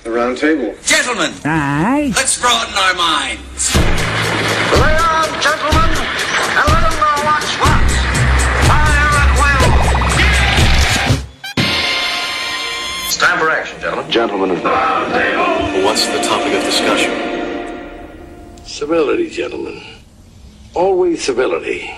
The round table. Gentlemen, Aye. let's broaden our minds. Lay on, gentlemen, and let them know what's what. Fire at will. It's time for action, gentlemen. Gentlemen of the round table. What's the topic of discussion? Civility, gentlemen. Always civility.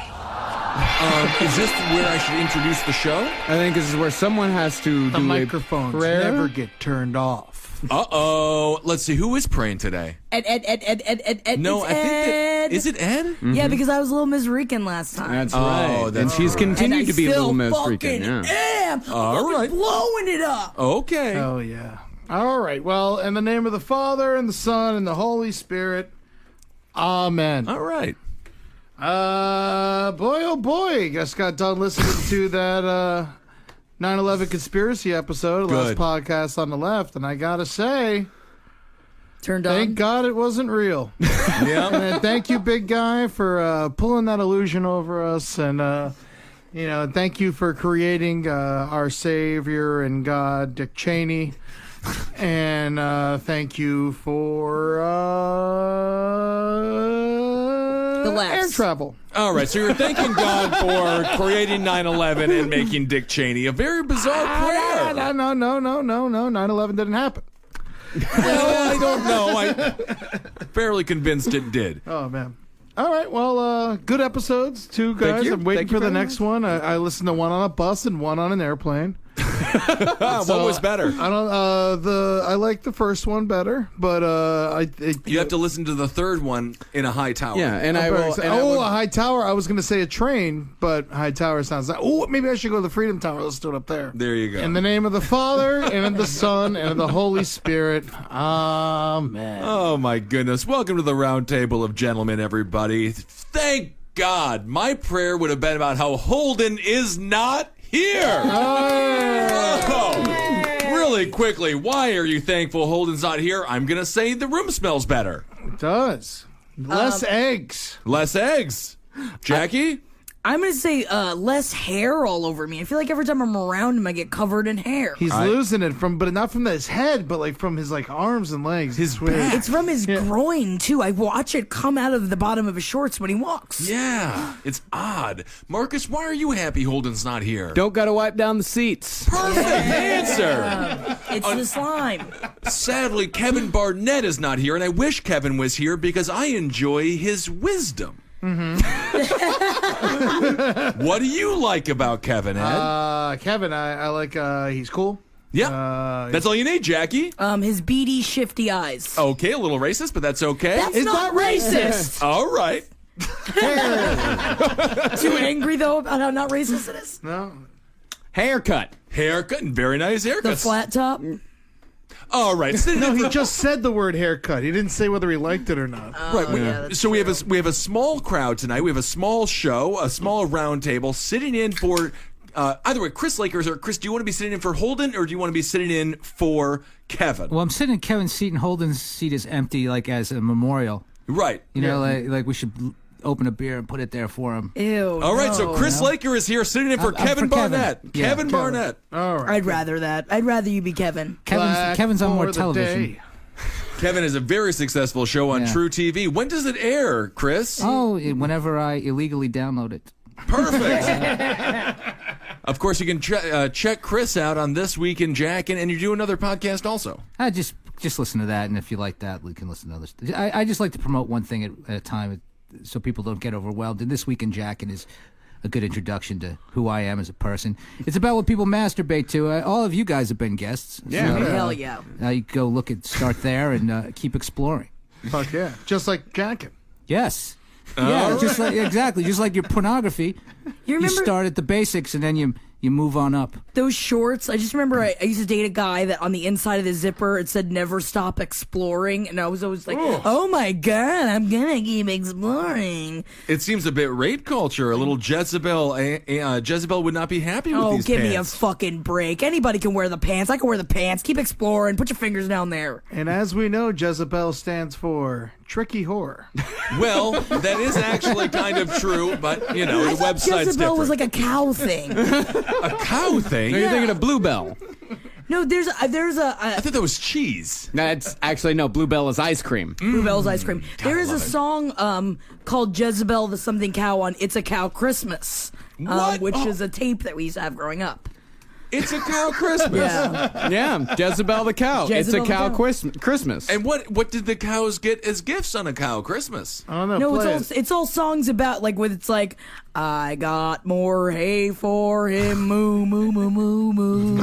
Is this where I should introduce the show? I think this is where someone has to The do microphones a prayer. never get turned off. Uh-oh. Let's see, who is praying today? Ed. No, it's I think Ed. that... Is it Ed? Mm-hmm. Yeah, because I was a little Ms. Rican last time. That's Oh, right. that's and she's right. continued and to be a little Miss fucking Freakin'. Yeah. am. All right. Blowing it up. Okay. Oh, yeah. All right. Well, in the name of the Father, and the Son, and the Holy Spirit, amen. All right. Boy, oh boy. Just got done listening to that 9/11 conspiracy episode, the last Good. podcast on the left, and I gotta say, Turned on. thank God it wasn't real. Yeah. And thank you, big guy, for pulling that illusion over us. And, thank you for creating our Savior and God, Dick Cheney. And thank you for The laughs. air travel. All right, so you're thanking God for creating 9/11 and making Dick Cheney. A very bizarre prayer. No. 9/11 didn't happen. Well, I don't know. I'm fairly convinced it did. Oh, man. All right, well, good episodes, two guys. you. I'm waiting Thank you for the very next one. I listened to one on a bus and one on an airplane. What was better? I like the first one better, but You have to listen to the third one in a high tower. Yeah, and I I'm very will. excited. And I will- a high tower. I was going to say a train, but high tower sounds like. Oh, maybe I should go to the Freedom Tower. Let's do it up there. There you go. In the name of the Father, and of the Son, and of the Holy Spirit. Amen. Oh, my goodness. Welcome to the Roundtable of Gentlemen, everybody. Thank God. My prayer would have been about how Holden is not here. Oh, really quickly, why are you thankful Holden's not here? I'm going to say the room smells better. It does. Less eggs. Less eggs. Jackie? I'm going to say less hair all over me. I feel like every time I'm around him, I get covered in hair. He's losing it but not from his head, but like from his arms and legs. His back. It's from his groin, too. I watch it come out of the bottom of his shorts when he walks. Yeah, it's odd. Marcus, why are you happy Holden's not here? Don't gotta wipe down the seats. Perfect answer. It's the slime. Sadly, Kevin Barnett is not here, and I wish Kevin was here because I enjoy his wisdom. What do you like about Kevin, Ed? Kevin, I like, he's cool. Yeah, that's all you need, Jackie. His beady, shifty eyes. Okay, a little racist, but that's okay. That's not racist. All right. Too angry, though, about how not racist it is? No. Haircut. Haircut and very nice haircuts. The flat top? All right. No, he just said the word haircut. He didn't say whether he liked it or not. Right. that's So we have a small crowd tonight. We have a small show, a small round table, sitting in for either way, Chris Lakers or Chris. Do you want to be sitting in for Holden or do you want to be sitting in for Kevin? Well, I'm sitting in Kevin's seat, and Holden's seat is empty, like as a memorial. Right. You know, like we should open a beer and put it there for him. Ew. All right. So Chris Laker is here, sitting in for Kevin for Kevin. Barnett. Yeah. Kevin Barnett. All right. I'd rather that. I'd rather you be Kevin. Kevin's on more for the television. day. Kevin has a very successful show on Yeah. True TV. When does it air, Chris? Oh, whenever I illegally download it. Perfect. Of course, you can check Chris out on This Week in Jackin', and you do another podcast also. I just listen to that, and if you like that, we can listen to others. I just like to promote one thing at a time, so people don't get overwhelmed. And This Week in Jackin' is a good introduction to who I am as a person. It's about what people masturbate to. All of you guys have been guests. Yeah. So, Hell yeah. you go start there and keep exploring. Fuck yeah. Just like Jackin'. Yes. Yeah, just like your pornography. You remember start at the basics and then you move on up. those shorts? I just remember I used to date a guy that on the inside of the zipper it said "Never stop exploring," and I was always like, "Oh my god, I'm gonna keep exploring." It seems a bit rape culture. A little Jezebel. Jezebel would not be happy with these give pants. me a fucking break. Anybody can wear the pants. I can wear the pants. Keep exploring. Put your fingers down there. And as we know, Jezebel stands for tricky whore. Well, that is actually kind of true, but, the I thought website's Jezebel different. was like a cow thing. A cow thing? No, you're thinking of Bluebell. No, there's I thought that was cheese. That's actually no. Bluebell is ice cream. Bluebell's ice cream. There is a song called Jezebel the Something Cow on It's a Cow Christmas, What? which is a tape that we used to have growing up. It's a cow Christmas. Yeah. Yeah, Jezebel the cow. Jezebel it's a the cow cow. Christmas. And what did the cows get as gifts on a cow Christmas? I don't know. No, play it's all songs about like when it's like I got more hay for him, moo moo moo moo moo.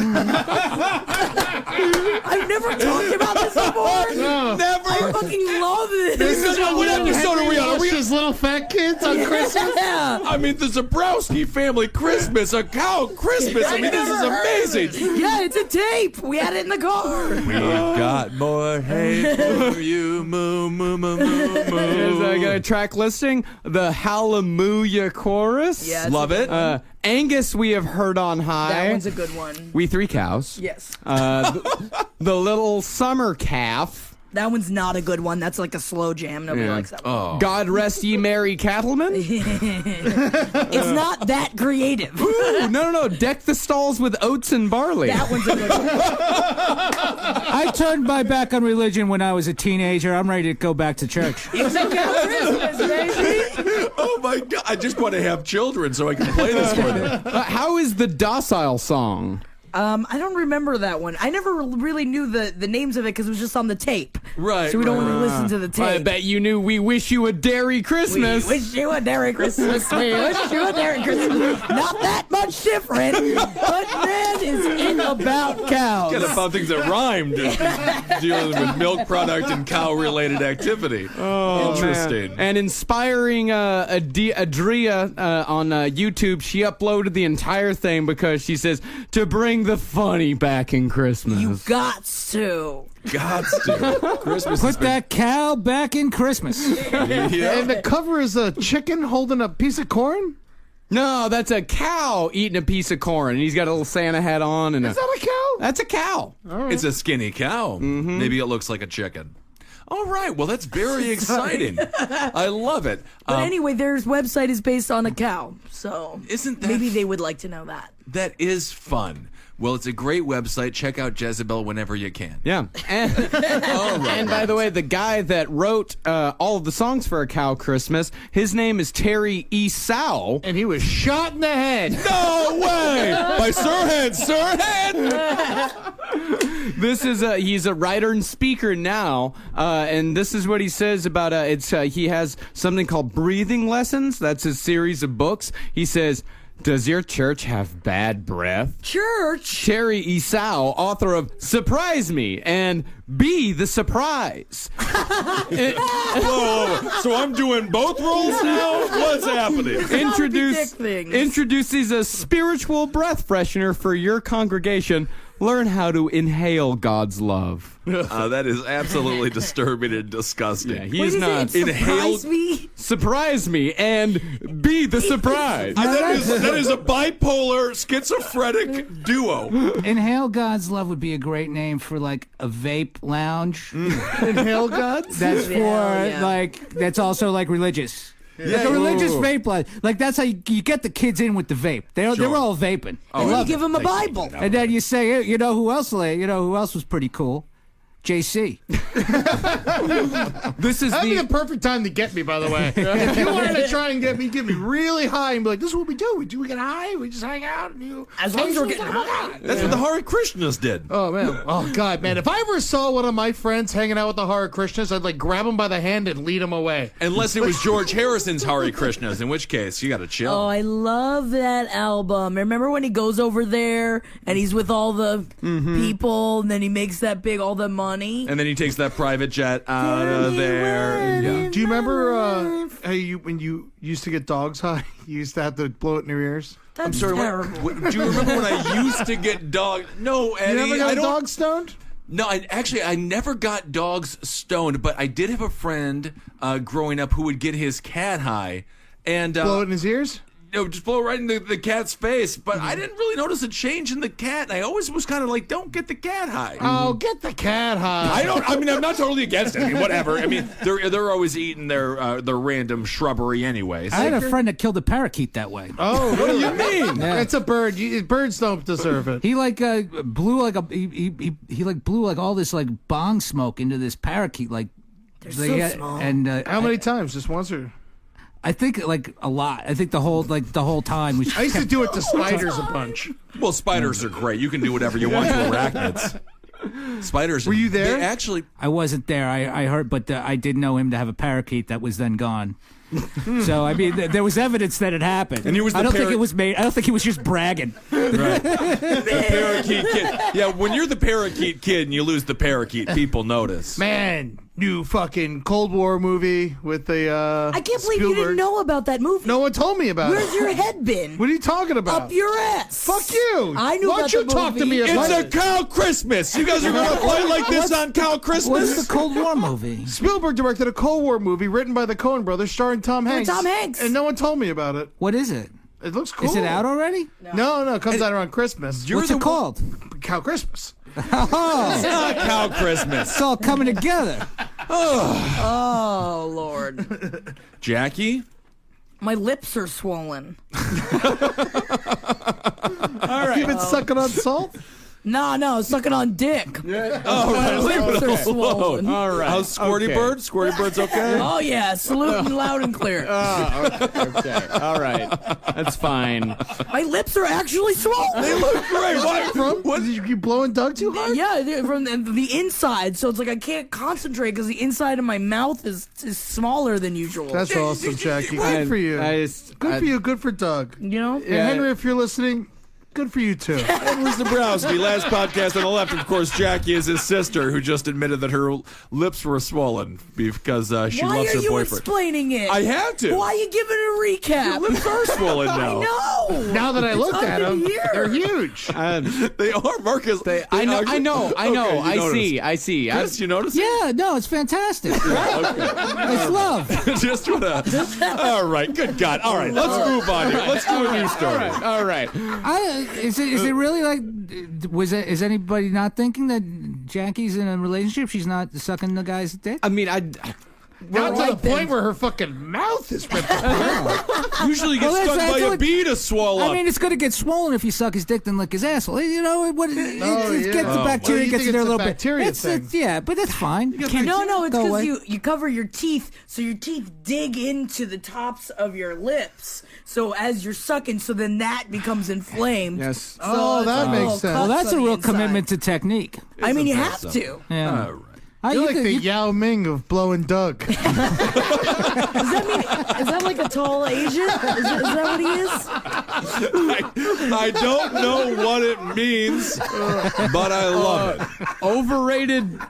I've never talked about this before. Never. I fucking love this. What episode are we on? Are we Those little fat kids on Christmas. Yeah. I mean, the Zebrowski family Christmas, a cow Christmas. I mean, this is amazing. Yeah, it's a tape. We had it in the car. We got more hay for you, moo, moo, moo, moo, moo. I got a track listing. The Hallelujah chorus. Yeah, it's Love a it. good Angus we have heard on high. That one's a good one. We three cows. Yes. The little summer calf. That one's not a good one. That's like a slow jam. Nobody Yeah. likes that one. God rest ye merry cattlemen. It's not that creative. Ooh, no. Deck the stalls with oats and barley. That one's a good one. I turned my back on religion when I was a teenager. I'm ready to go back to church. It's a cow Christmas, baby. Oh my God! I just want to have children so I can play this for them. How is the docile song? I don't remember that one. I never really knew the names of it because it was just on the tape. Right. So we don't right. want to listen to the tape. I bet you knew We Wish You a Dairy Christmas. We wish you a Merry Christmas. We wish you a Merry Christmas. Not that much different, but man is in about cows. Kind of found things that rhymed, dealing with milk product and cow-related activity. Oh, interesting. Man. And inspiring Adria on YouTube, she uploaded the entire thing because she says, to bring the funny back in Christmas. You got to. Gots to. Christmas. Put that cow back in Christmas. Yeah. And the cover is a chicken holding a piece of corn. No, that's a cow eating a piece of corn, and he's got a little Santa hat on. And Is that a cow? That's a cow. It's a skinny cow. Maybe it looks like a chicken. All right. Well, that's very exciting. I love it. But anyway, their website is based on a cow, so Isn't that maybe they would like to know that. That is fun. Well, it's a great website. Check out Jezebel whenever you can. Yeah. And, and by the way, the guy that wrote all of the songs for A Cow Christmas, his name is Terry Esau. And he was shot in the head. No way! By Sirhan! This is he's a writer and speaker now, and this is what he says about he has something called Breathing Lessons. That's his series of books. He says, does your church have bad breath? Church? Terry Esau, author of Surprise Me and Be the Surprise. Whoa, so I'm doing both roles now? What's happening? Introduces a spiritual breath freshener for your congregation. Learn how to inhale God's love. That is absolutely disturbing and disgusting. Yeah, he is not. Surprise me? Surprise me and be the surprise. That is a bipolar schizophrenic duo. Inhale God's Love would be a great name for like a vape lounge. Inhale gods? That's for yeah. like that's also like religious. Like a religious vape lounge. Like that's how you get the kids in with the vape. They're all vaping. And you give them a Bible. And then you say, hey, you know who else was pretty cool? JC. This is That'd be a perfect time to get me, by the way. If you wanted to try and get me really high and be like, this is what we do. We get high, we just hang out. And you, As long as we're getting high. That's what the Hare Krishnas did. Oh, man. Oh, God, man. If I ever saw one of my friends hanging out with the Hare Krishnas, I'd, like, grab him by the hand and lead him away. Unless it was George Harrison's Hare Krishnas, in which case, you gotta chill. Oh, I love that album. Remember when he goes over there and he's with all the people and then he makes that all the money? And then he takes that private jet out of there. Yeah. Do you remember how when you used to get dogs high, you used to have to blow it in your ears? That's I'm sorry, terrible. do you remember when I used to get dog? No, Eddie. You never got I don't. dog stoned? No, I never got dogs stoned, but I did have a friend growing up who would get his cat high. And Blow it in his ears? just blow right into the cat's face. But I didn't really notice a change in the cat. And I always was kind of like, don't get the cat high. Oh, get the cat high. I'm not totally against it. I mean, whatever. I mean, they're always eating their random shrubbery anyways. I had a friend that killed a parakeet that way. Oh, what do you mean? Yeah. It's a bird. Birds don't deserve it. He like blew like he like blew like all this like bong smoke into this parakeet like. They're so small. And How many times? Just once or? I think like a lot. I think the whole time. I used to do it to spiders a bunch. Well, spiders are great. You can do whatever you want to arachnids. Spiders. Were you there? They actually, I wasn't there. I heard, but I did know him to have a parakeet that was then gone. So I mean, there was evidence that it happened. And he was. I don't think it was made. I don't think he was just bragging. Right. The parakeet kid. Yeah, when you're the parakeet kid and you lose the parakeet, people notice. Man, new fucking Cold War movie with the. I can't believe you didn't know about that movie. No one told me about Where's it. your head been? What are you talking about? Up your ass. Fuck you. I knew Why about don't you the talk to movie. me about It's a it? cow Christmas. You guys are going to fight like this on cow Christmas? What's the Cold War movie? Spielberg directed a Cold War movie written by the Coen brothers, starring Tom Hanks. Tom Hanks. And no one told me about it. What is it? It looks cool. Is it out already? No, it comes out around Christmas. What's it called? Cow Christmas. It's not cow Christmas. It's all coming together. Oh, Lord. Jackie? My lips are swollen. All right. You've been sucking on salt? No, sucking on dick. Oh, My lips are swollen. All right. How's Squirty Okay. Bird? Squirty Bird's okay? Oh, yeah, saluting loud and clear. Okay. All right. That's fine. My lips are actually swollen. They look great. Why? From? What? Did you blowing Doug too hard? Yeah, they're from the inside, so it's like I can't concentrate because the inside of my mouth is smaller than usual. That's awesome, Jackie. Good for you. Good for you. Good for Doug. You know? And Henry, if you're listeing, good for you too. That was Zebrowski. Last podcast on the left, of course, Jackie is his sister who just admitted that her lips were swollen because she Why loves her are you boyfriend. explaining it? I have to. Why are you giving a recap? Your lips are swollen now. No. Now that I looked at them, they're huge. They are, Marcus. I know. Okay, you I see. Chris, you notice? Yeah, no, it's fantastic. It's love. Just wanna. All right. Good God. All right. Let's move on here. Let's do a new story. All right. Is it really like? Is anybody not thinking that Jackie's in a relationship? She's not sucking the guy's dick. I mean, Not to the point where her fucking mouth is ripped apart. Usually you get Well, stung that's by a what- bee to swallow. I mean, it's going to get swollen if you suck his dick, then lick his asshole. You know what? It gets the bacteria you gets think in there a it's a little bacteria bit. thing? Yeah, but that's fine. No, it's Go because away. you cover your teeth, so your teeth dig into the tops of your lips. So as you're sucking, so then that becomes inflamed. Yes. So Oh, it's that a makes little sense. Well, cuts that's a on the real inside. commitment to technique. I mean, you Isn't have that to. Yeah. All right. You're You like could- the you- Yao Ming of blowing Doug. Is that like a tall Asian? Is that what he is? I don't know what it means, but I love it. Overrated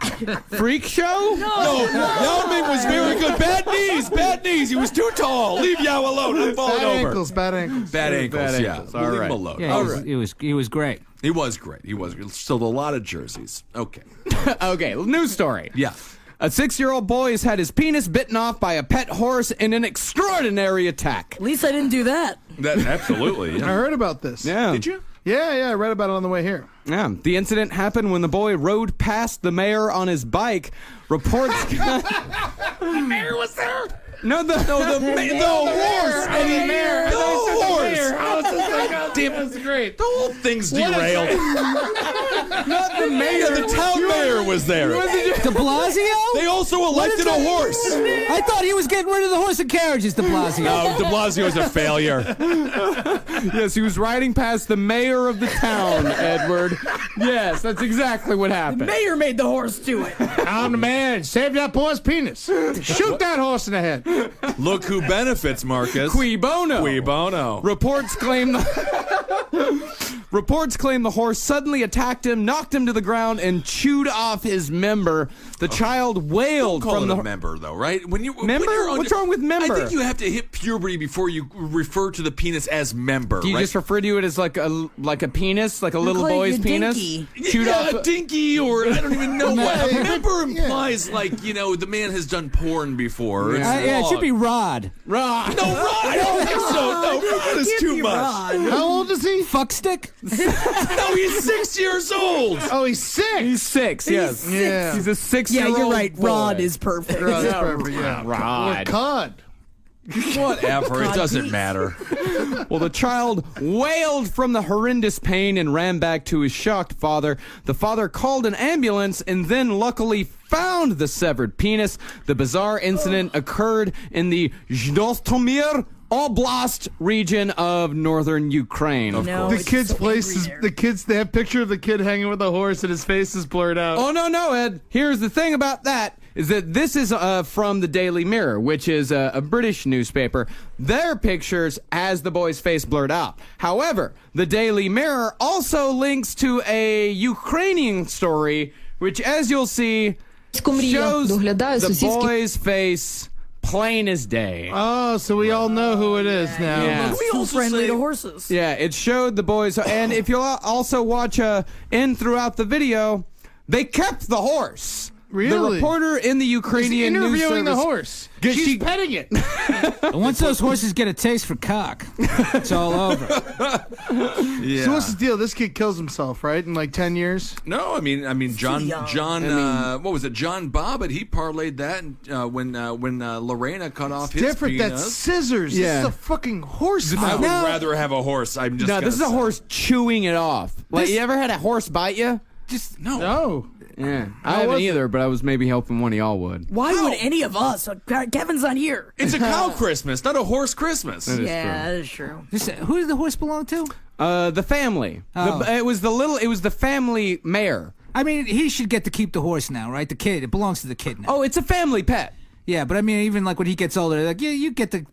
freak show? No, Yao Ming was very good. Bad knees. He was too tall. Leave Yao alone. I'm falling Bad over. ankles, bad ankles. Bad ankles, yeah. ankles. We'll All leave right. him alone. Yeah, All he right. was great. He was great. Sold a lot of jerseys. Okay. Okay, news story. Yeah. A 6-year-old boy has had his penis bitten off by a pet horse in an extraordinary attack. At least I didn't do that. Absolutely. I heard about this. Yeah. Did you? Yeah, I read about it on the way here. Yeah. The incident happened when the boy rode past the mayor on his bike. Reports. The mayor was there. No, the horse. Eddie Mayor. The horse. Damn, that's great. The whole thing's derailed. Not the mayor. Yeah, the town mayor was there. De Blasio? They also elected a horse. I thought he was getting rid of the horse and carriages, De Blasio. No, de Blasio's a failure. Yes, he was riding past the mayor of the town, Edward. Yes, that's exactly what happened. Mayor made the horse do it. I'm the man. Save that boy's penis. Shoot that horse in the head. Look who benefits, Marcus. Qui bono. Qui bono. Reports claim Reports claim the horse suddenly attacked him, knocked him to the ground, and chewed off his member. The child wailed Call from it the a member, though, right? When member. When you're What's wrong with member? I think you have to hit puberty before you refer to the penis as member. Do you right? just refer to it as like a penis, like a little call it boy's your penis? dinky. Chewed off. A dinky, or I don't even know what. Member implies like the man has done porn before. Yeah, it should be Rod. Rod. No, Rod. I don't think so. No, Rod is too much. How old is he? Fuck stick? No, he's 6 years old. Oh, he's 6. He's 6. Yes. Yeah. He's a 6-year-old. Yeah, you're right. boy. Rod is perfect. That's perfect, yeah. Rod. Cod. Whatever. It doesn't matter. Well, the child wailed from the horrendous pain and ran back to his shocked father. The father called an ambulance and then luckily found the severed penis. The bizarre incident occurred in the Zhytomyr Oblast region of northern Ukraine. No, The it's kid's so place angry is there. the kids. They have a picture of the kid hanging with a horse, and his face is blurred out. Oh, no, Ed. Here's the thing about that, is that this is from the Daily Mirror, which is a British newspaper. Their pictures has the boy's face blurred out. However, the Daily Mirror also links to a Ukrainian story, which, as you'll see, shows the boy's face plain as day. Oh, so we all know who it is now. Yeah. It's too friendly to horses. Yeah, it showed the boys. And if you'll also watch in throughout the video, they kept the horse. Really? The reporter in the Ukrainian He's news interviewing the service- horse. She's She's petting it. Once those horses get a taste for cock, it's all over. Yeah. So what's the deal? This kid kills himself, right? In like 10 years? No, I mean, John, young. what was it? John Bobbitt. He parlayed that when Lorena cut off his Different. penis. That's scissors. Yeah. This is a fucking horse. I would mouth. rather have a horse. I'm just. No, gonna this is a say. horse chewing it off. Like, you ever had a horse bite you? Just no. No. Yeah, I haven't was it? either, but I was maybe hoping one of y'all would. Why would any of us? Kevin's not here. It's a cow Christmas, not a horse Christmas. Yeah, that is true. Who does the horse belong to? The family. Oh. It was the family mare. I mean, he should get to keep the horse now, right? The kid. It belongs to the kid now. Oh, it's a family pet. Yeah, but I mean, even like when he gets older, like, yeah, you get to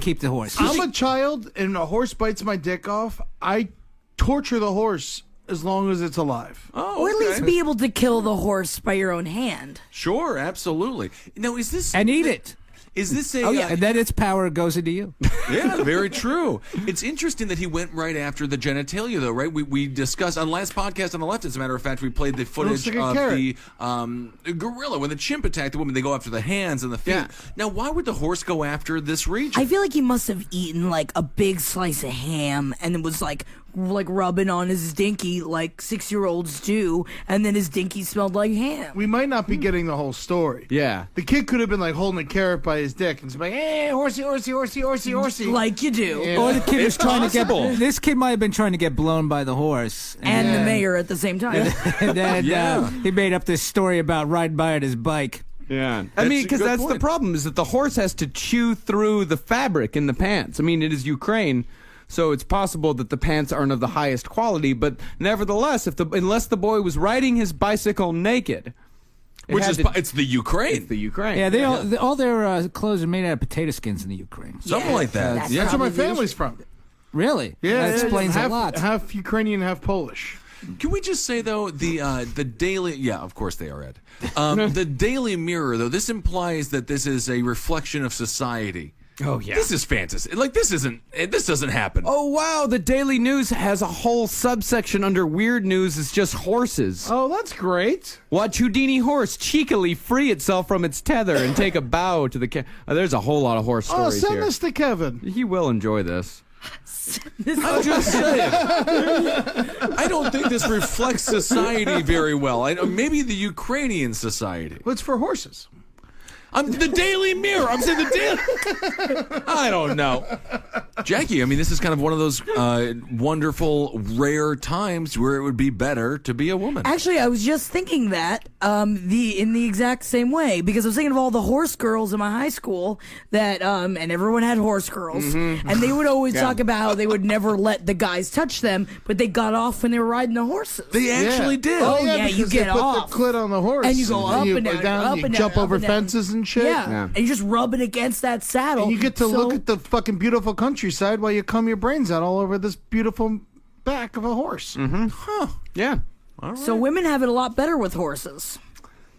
keep the horse. I'm a child and a horse bites my dick off. I torture the horse as long as it's alive. Oh, Or at okay. least be able to kill the horse by your own hand. Sure, absolutely. Now, is this And eat it. Is this a? Oh yeah, and then its power goes into you. Yeah, very true. It's interesting that he went right after the genitalia, though, right? We discussed on last podcast on the left, as a matter of fact, we played the footage like a of carrot. the gorilla. When the chimp attacked the woman, they go after the hands and the feet. Yeah. Now, why would the horse go after this region? I feel like he must have eaten like a big slice of ham and it was like rubbing on his dinky like 6-year-olds do, and then his dinky smelled like ham. We might not be getting the whole story. Yeah. The kid could have been like holding a carrot by his dick and like, hey, horsey, horsey, horsey, horsey, horsey. Like you do. Yeah. Or the kid was trying possible. to get. This kid might have been trying to get blown by the horse, And Yeah. the mayor at the same time. and then Yeah. he made up this story about riding by on his bike. Yeah. That's I mean, a because good that's the point. problem, is that the horse has to chew through the fabric in the pants. I mean, it is Ukraine, so it's possible that the pants aren't of the highest quality, but nevertheless, unless the boy was riding his bicycle naked, it's the Ukraine. it's the Ukraine. Yeah, all their clothes are made out of potato skins in the Ukraine. Something like that. That's Yeah. That's where my probably the family's from. Really? Yeah, that explains half, a lot. Half Ukrainian, half Polish. Can we just say though the Daily? Yeah, of course they are, Ed. The Daily Mirror, though, this implies that this is a reflection of society. Oh, yeah. This is fantasy. Like this doesn't happen. Oh, wow, the Daily News has a whole subsection under weird news. It's just horses. Oh, that's great. Watch Houdini horse cheekily free itself from its tether and take a bow to the there's a whole lot of horse Oh, stories send here. this to Kevin. He will enjoy this. I'm just saying. I don't think this reflects society very well. Maybe the Ukrainian society. What's for horses? The Daily Mirror. I'm saying the Daily. I don't know. Jackie, I mean, this is kind of one of those wonderful, rare times where it would be better to be a woman. Actually, I was just thinking that in the exact same way, because I was thinking of all the horse girls in my high school that and everyone had horse girls, and they would always talk about how they would never let the guys touch them, but they got off when they were riding the horses. They actually did. Oh, yeah, you because get they put off. the clit on the horse. And you go up you and down, up you and jump down, over up and down. fences and shit. Yeah. And you just rub it against that saddle. And you get to So- look at the fucking beautiful countryside while you comb your brains out all over this beautiful back of a horse. Yeah, So women have it a lot better with horses.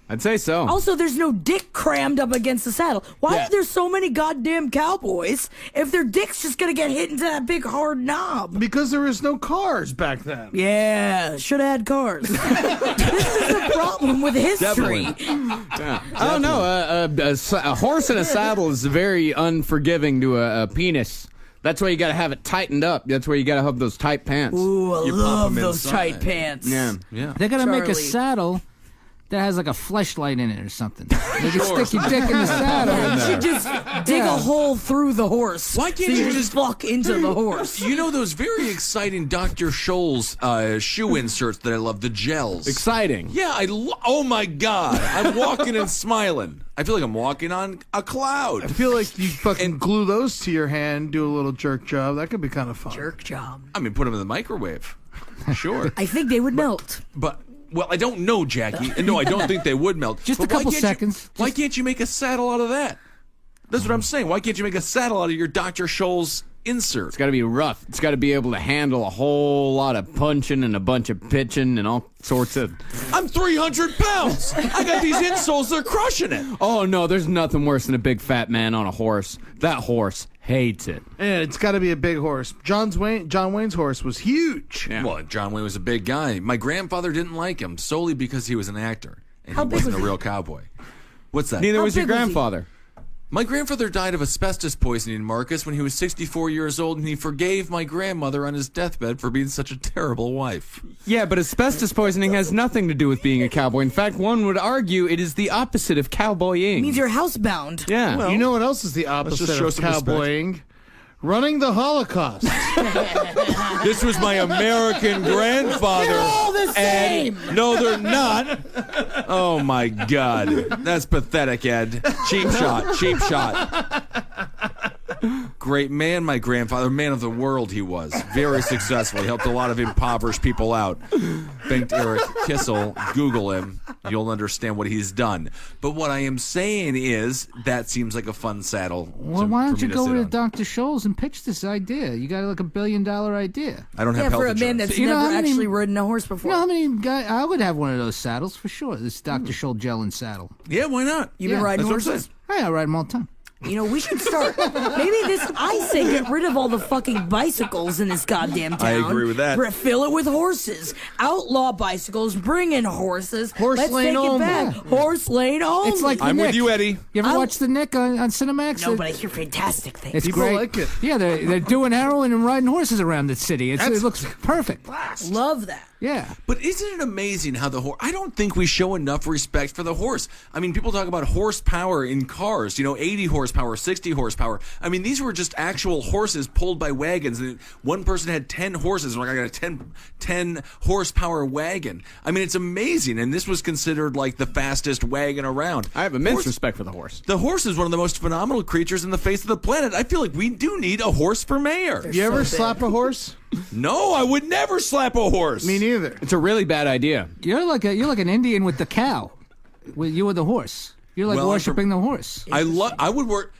I'd say so. Also, there's no dick crammed up against the saddle. Why Yeah. are there so many goddamn cowboys if their dick's just gonna get hit into that big hard knob? Because there was no cars back then. Yeah, should have had cars. This is the problem with history. I don't know. A horse in a saddle is very unforgiving to a penis. That's why you got to have it tightened up. That's why you got to have those tight pants. Ooh, I You pop love 'em those inside. tight pants. Yeah. They're gonna make a Charlie. saddle that has like a fleshlight in it or something. They can stick your dick in the saddle. You should just dig a hole through the horse. Why can't so you you just- fuck into the horse? You know those very exciting Dr. Scholl's shoe inserts that I love, the gels. Exciting. Yeah, oh my God. I'm walking and smiling. I feel like I'm walking on a cloud. I feel like you fucking glue those to your hand, do a little jerk job. That could be kind of fun. Jerk job. I mean, put them in the microwave. Sure. I think they would melt. But, well, I don't know, Jackie. And no, I don't think they would melt. Just But a couple why can't you- seconds. Why can't you make a saddle out of that? That's what I'm saying. Why can't you make a saddle out of your Dr. Scholl's insert? It's got to be rough. It's got to be able to handle a whole lot of punching and a bunch of pitching and all sorts of. I'm 300 pounds. I got these insoles. They're crushing it. Oh no, there's nothing worse than a big fat man on a horse. That horse hates it. And it's got to be a big horse. John Wayne's horse was huge. Yeah. Well, John Wayne was a big guy. My grandfather didn't like him solely because he was an actor and How he big wasn't was a he? real cowboy. What's that? Neither How was your big was he? grandfather. My grandfather died of asbestos poisoning, Marcus, when he was 64 years old, and he forgave my grandmother on his deathbed for being such a terrible wife. Yeah, but asbestos poisoning has nothing to do with being a cowboy. In fact, one would argue it is the opposite of cowboying. It means you're housebound. Yeah. You know what else is the just opposite show of some respect. cowboying? Running the Holocaust. This was my American grandfather. They're all the same. Ed. No, they're not. Oh, my God. That's pathetic, Ed. Cheap shot. Cheap shot. Great man, my grandfather. Man of the world he was. Very successful. He helped a lot of impoverished people out. Thanked Eric Kissel. Google him. You'll understand what he's done. But what I am saying is that seems like a fun saddle. Well, why don't for you me to go sit over to on. Dr. Scholl's and pitch this idea? You got like $1 billion idea. I don't have Yeah, health for a man insurance. that's You know never how many- actually ridden a horse before. You know how many guys? I would have one of those saddles for sure. This Dr. Scholl gel and saddle. Yeah, why not? You've been Yeah, riding that's what I'm horses? saying. Hey, I ride them all the time. You know, we should start. Maybe I say get rid of all the fucking bicycles in this goddamn town. I agree with that. Fill it with horses. Outlaw bicycles. Bring in horses. Horse Let's lane take it only. back. Horse lane only. It's like the I'm with Nick. you, Eddie. You ever I- watch the Nick on Cinemax? No, but I hear fantastic things. It's People great. like it. Yeah, they're doing heroin and riding horses around the city. It looks perfect. Love that. Yeah. But isn't it amazing how the horse... I don't think we show enough respect for the horse. I mean, people talk about horsepower in cars, 80 horsepower, 60 horsepower. I mean, these were just actual horses pulled by wagons. And one person had 10 horses. Like, I got a 10 horsepower wagon. I mean, it's amazing. And this was considered like the fastest wagon around. I have immense Horse- respect for the horse. The horse is one of the most phenomenal creatures in the face of the planet. I feel like we do need a horse for mayor. You ever big. slap a horse? No, I would never slap a horse. Me neither. It's a really bad idea. You're like an Indian with the cow. You with the horse. You're like Well, I'm worshiping the horse. I would work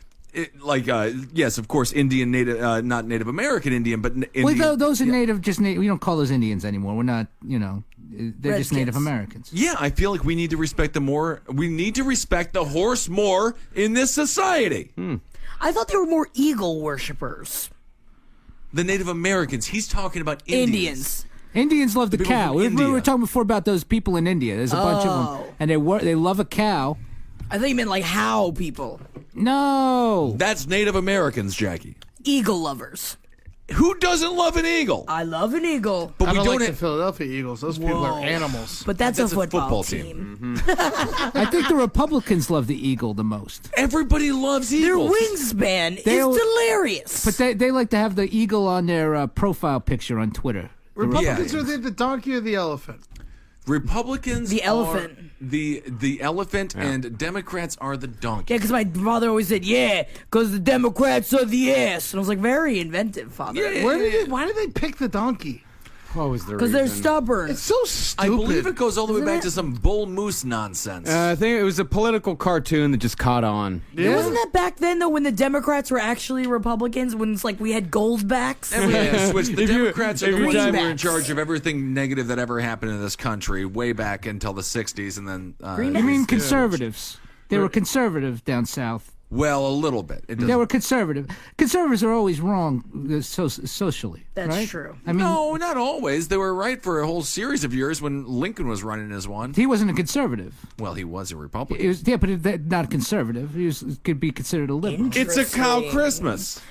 yes, of course, Indian, native, not Native American Indian, but Indian. Well, those are native. We don't call those Indians anymore. We're not. They're just Native Redskins. Americans. Yeah, I feel like we need to respect We need to respect the horse more in this society. I thought they were more eagle worshippers. The Native Americans. He's talking about Indians. Indians love the People cow. from We India. were talking before about those people in India. There's a bunch of them, and they love a cow. I thought you meant like how people. No. That's Native Americans, Jackie. Eagle lovers. Who doesn't love an eagle? I love an eagle. But I we don't don't like have. the Philadelphia Eagles. Those people Whoa. are animals. But that's That's a football team. team. I think the Republicans love the eagle the most. Everybody loves Their eagles. wingspan They'll- is delirious. But they like to have the eagle on their profile picture on Twitter. Republicans Yeah. are the donkey or the elephant? Republicans The elephant. are the elephant, and Democrats are the donkey. Yeah, because my father always said, yeah, because the Democrats are the ass. And I was like, very inventive, father. Yeah. Why did they pick the donkey? What was the reason? Because they're stubborn. It's so stupid. I believe it goes all the way Isn't back it? to some bull moose nonsense. I think it was a political cartoon that just caught on. Yeah. Wasn't that back then, though, when the Democrats were actually Republicans? When it's like we had goldbacks? And we had to switch. The If you- Democrats are every the ones time- who were in charge of everything negative that ever happened in this country way back until the 60s. And then. You mean conservatives? They were conservative down south. Well, a little bit. It They doesn't- were conservative. Conservatives are always wrong socially. That's right? true. I mean, No, not always. They were right for a whole series of years when Lincoln was running as one. he wasn't a conservative. Well, he was a Republican. He was, yeah, but not conservative. He could be considered a liberal. It's a cow Christmas.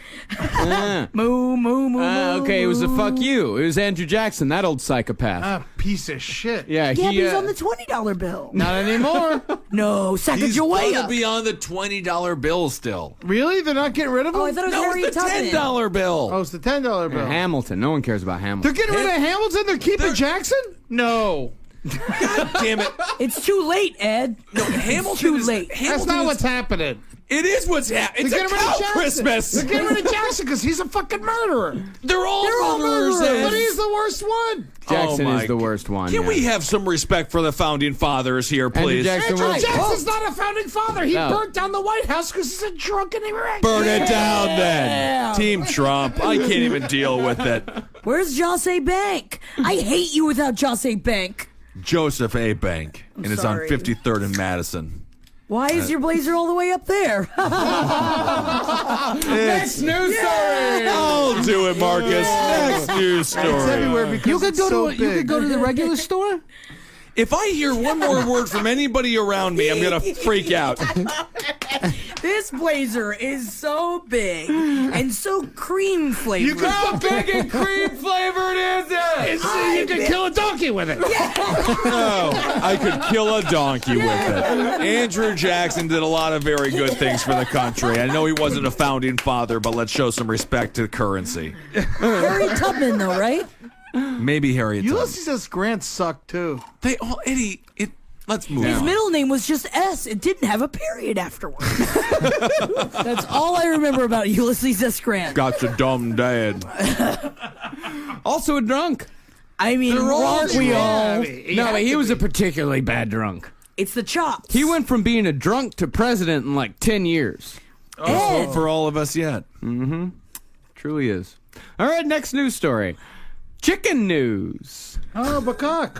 Moo, moo, moo, Okay, it was a fuck you. It was Andrew Jackson, that old psychopath. Piece of shit. Yeah, Yeah, but he. he's on the $20 bill. Not anymore. No, He's Sacagawea. gonna be on the $20 bill still. Really? They're not getting rid of him? Oh, I thought it was No, Harriet it's the Tubman. $10 bill. Oh, it's the $10 bill. Hamilton. No one cares about They're Hamilton. getting rid of Hamilton? They're keeping Jackson? No. Damn it! It's too late, Ed. No, Hamilton too is late. That's Hamilton not is- what's happening. It is what's happening. It's They're a getting rid of cow Jackson. Christmas. They're getting rid of Jackson because he's a fucking murderer. They're all murderers. But he's the worst one. Jackson Oh my is the worst one. Can yeah. we have some respect for the founding fathers here, please? Jackson Andrew was- Jackson's not a founding father. He No. burnt down the White House because he's a drunken wreck. Burn it down, then. Team Trump. I can't even deal with it. Where's Jose Bank? I hate you without Jose Bank. Joseph A. Bank, and it's on sorry. 53rd and Madison. Why is your blazer all the way up there? Next news story. I'll do it, Marcus. Next news It's everywhere story. because You could it's go so to you could big. go to the regular store. If I hear one more word from anybody around me, I'm going to freak out. This blazer is so big and so cream flavored. How big and cream flavored is it? You can kill a donkey with it. No, I could kill a donkey with it. Andrew Jackson did a lot of very good things for the country. I know he wasn't a founding father, but let's show some respect to currency. Harriet Tubman, though, right? Maybe Harriet Tubman. Ulysses S. Grant sucked too. They all, Eddie, let's move His on. middle name was just S. It didn't have a period afterwards. That's all I remember about Ulysses S. Grant. Got your dumb dad. Also a drunk. I mean, They're all aren't we all? No, but he was a particularly bad drunk. It's the chops. He went from being a drunk to president in like 10 years. Ed. For all of us yet. Truly is. All right, next news story. Chicken news. Oh, Bakak.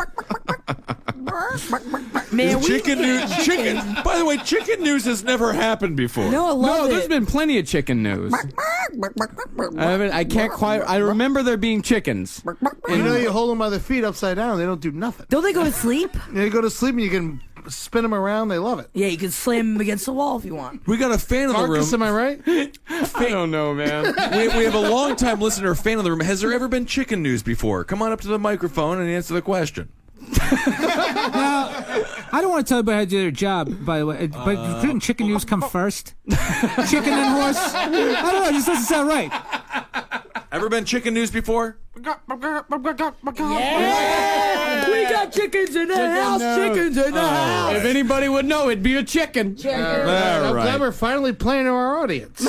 Man, we Chicken news. Chicken. By the way, chicken news has never happened before. No, I No, love there's it. been plenty of chicken news. I can't quite. I remember there being chickens. You know, you hold them by their feet upside down. They don't do nothing. Don't they go to sleep? You go to sleep and you can spin them around. They love it. Yeah, you can slam them against the wall if you want. We got a fan of the room. Marcus, am I right? I don't know, man. We have a long-time listener, fan of the room. Has there ever been chicken news before? Come on up to the microphone and answer the question. I don't want to tell everybody how to do their job, by the way, but couldn't chicken news come first? Chicken and horse? I don't know, it just doesn't sound right. Ever been chicken news before? Yeah! We got chickens in the house. Chickens in the house. If anybody would know, it'd be a chicken. All I'm glad right. we're finally playing to our audience.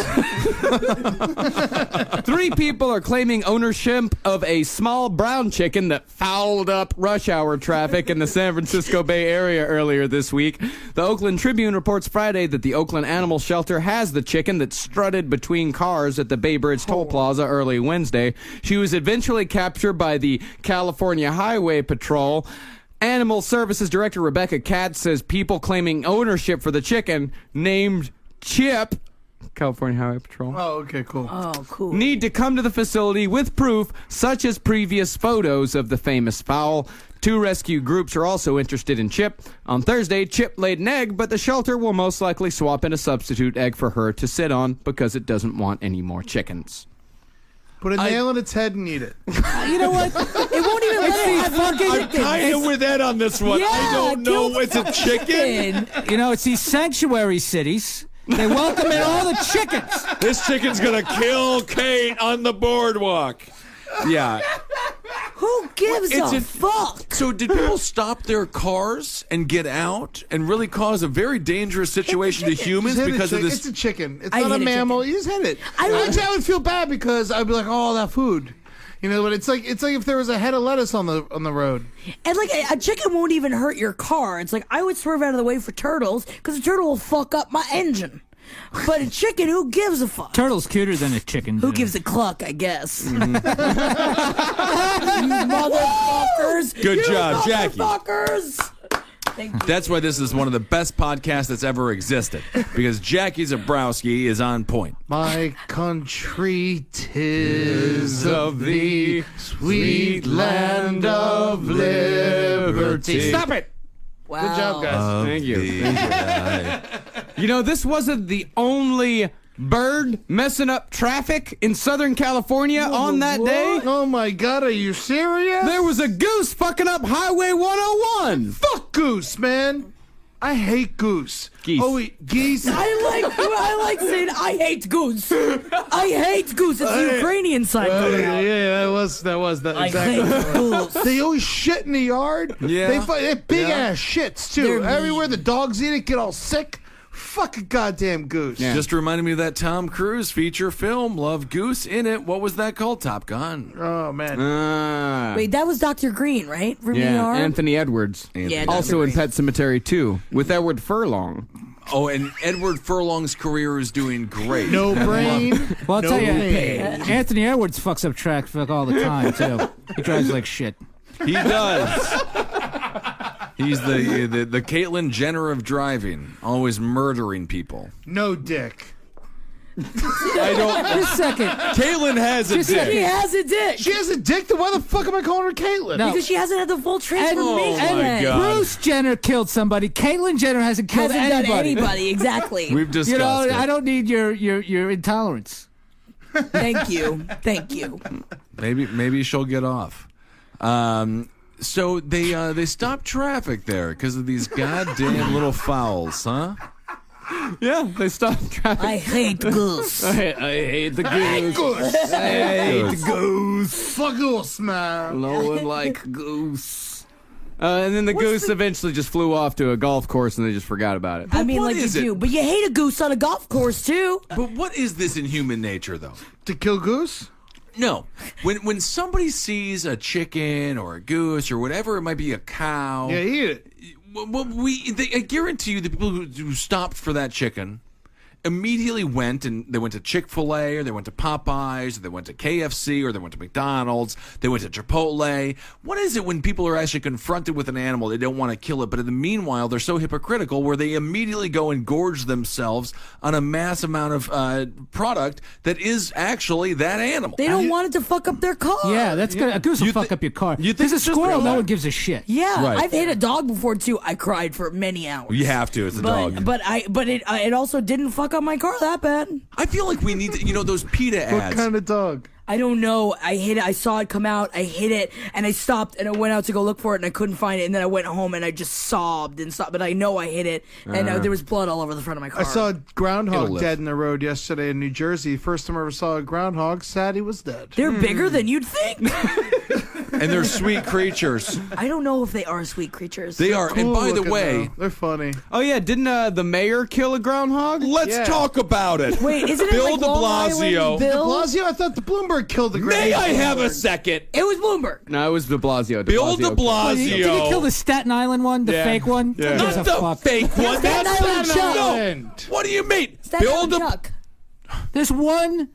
3 people are claiming ownership of a small brown chicken that fouled up rush hour traffic in the San Francisco Bay Area earlier this week. The Oakland Tribune reports Friday that the Oakland Animal Shelter has the chicken that strutted between cars at the Bay Bridge Toll Plaza early Wednesday. She was eventually captured by the California Highway Patrol. Animal Services Director Rebecca Katz says people claiming ownership for the chicken named Chip, California Highway Patrol, Oh, okay, cool. Oh, cool. need to come to the facility with proof, such as previous photos of the famous fowl. 2 rescue groups are also interested in Chip. On Thursday, Chip laid an egg, but the shelter will most likely swap in a substitute egg for her to sit on because it doesn't want any more chickens. Put a nail in its head and eat it. You know what? It won't even let it have fucking I'm kind of with Ed on this one. I don't know. kill It's a chicken. You know, it's these sanctuary cities. They welcome in all the chickens. This chicken's going to kill Kate on the boardwalk. Yeah. Who gives It's a a- fuck? So did people stop their cars and get out and really cause a very dangerous situation to humans Just hit because a of chick- this? It's a chicken. It's I not a hit a mammal. chicken. You just hit it. I would- Actually, I would feel bad because I'd be like, oh, that food. You know, but it's like if there was a head of lettuce on the road. And like a chicken won't even hurt your car. It's like I would swerve out of the way for turtles because a turtle will fuck up my engine. But a chicken, who gives a fuck? Turtle's cuter than a chicken. Who dude. gives a cluck, I guess. You motherfuckers. Good job, Jackie. Motherfuckers. Thank you. That's why this is one of the best podcasts that's ever existed, because Jackie Zebrowski is on point. My country 'tis of thee, sweet land of liberty. Stop it! Wow. Good job, guys. Thank you. You know, this wasn't the only bird messing up traffic in Southern California on that day. Oh my God, are you serious? There was a goose fucking up Highway 101. Fuck goose, man. I hate goose. Geese. Oh, geese. I like saying I hate goose. I hate goose. It's the Ukrainian side coming out. Yeah, that was that I exactly. hate goose. They always shit in the yard. Yeah. They're big ass shits too. They're mean. Everywhere the dogs eat it, get all sick. Fuck a goddamn goose. Yeah. Just reminded me of that Tom Cruise feature film, Love Goose, in it. What was that called? Top Gun. Oh man. Wait, that was Dr. Green, right? From Yeah, ER? Anthony Edwards. Yeah, Also Dr. in Pet Cemetery 2 with Edward Furlong. Oh, and Edward Furlong's career is doing great. No brain. Well, I'll no tell you, pain. Anthony Edwards fucks up traffic all the time, too. He drives like shit. He does. He's the Caitlyn Jenner of driving, always murdering people. No dick. I don't. Just a second. Caitlyn has a Just She dick. has a dick. She has a dick. Then why the fuck am I calling her Caitlyn? No. Because she hasn't had the full transformation. Oh, my yet. God. Bruce Jenner killed somebody. Caitlyn Jenner hasn't killed Hasn't anybody. done anybody, exactly. We've discussed You know, it. I don't need your intolerance. Thank you. Thank you. Maybe she'll get off. So they stopped traffic there because of these goddamn little fouls, huh? Yeah, they stopped traffic. I hate goose. I hate the goose. I hate the goose. Fuck goose, man. No one like goose. And then the goose eventually just flew off to a golf course and they just forgot about it. I mean, what like you is it? do. But you hate a goose on a golf course, too. But what is this in human nature, though? To kill goose? No. When somebody sees a chicken or a goose or whatever, it might be a cow. Yeah, eat it. I guarantee you the people who stopped for that chicken immediately went to Chick-fil-A or they went to Popeyes or they went to KFC or they went to McDonald's, they went to Chipotle. What is it when people are actually confronted with an animal, they don't want to kill it, but in the meanwhile they're so hypocritical where they immediately go and gorge themselves on a mass amount of product that is actually that animal? They don't want it to fuck up their car. Yeah, that's good. A goose will You fuck thi- up your car. you think There's a it's just squirrel, real no bad? one gives a shit. Yeah, Right. I've hit a dog before, too. I cried for many hours. You have to. It's a dog. But it also didn't fuck up my car that bad. I feel like we need to, those PETA What ads. kind of dog? I don't know. I hit it. I saw it come out. I hit it, and I stopped, and I went out to go look for it, and I couldn't find it. And then I went home, and I just sobbed and stopped. But I know I hit it, and there was blood all over the front of my car. I saw a It'll groundhog live. dead in the road yesterday in New Jersey. First time I ever saw a groundhog. Sad he was dead. They're bigger than you'd think. And they're sweet creatures. I don't know if they are sweet creatures. They are. And Cool by the looking, way, though. They're funny. Oh yeah, didn't the mayor kill a groundhog? let's Yeah. talk about it. Wait, isn't it Bill like de Long Blasio. Island Bill? Blasio, I thought the Bloomberg killed the May groundhog. I have a second? It was Bloomberg. No, it was de Blasio. Bill de Did he kill Blasio. the Staten Island one? The Yeah. fake one? Yeah. Who gives Not a the fuck? fake one. Staten That's Island not Chuck. Island. What do you mean? Staten Bill Island de Chuck. There's one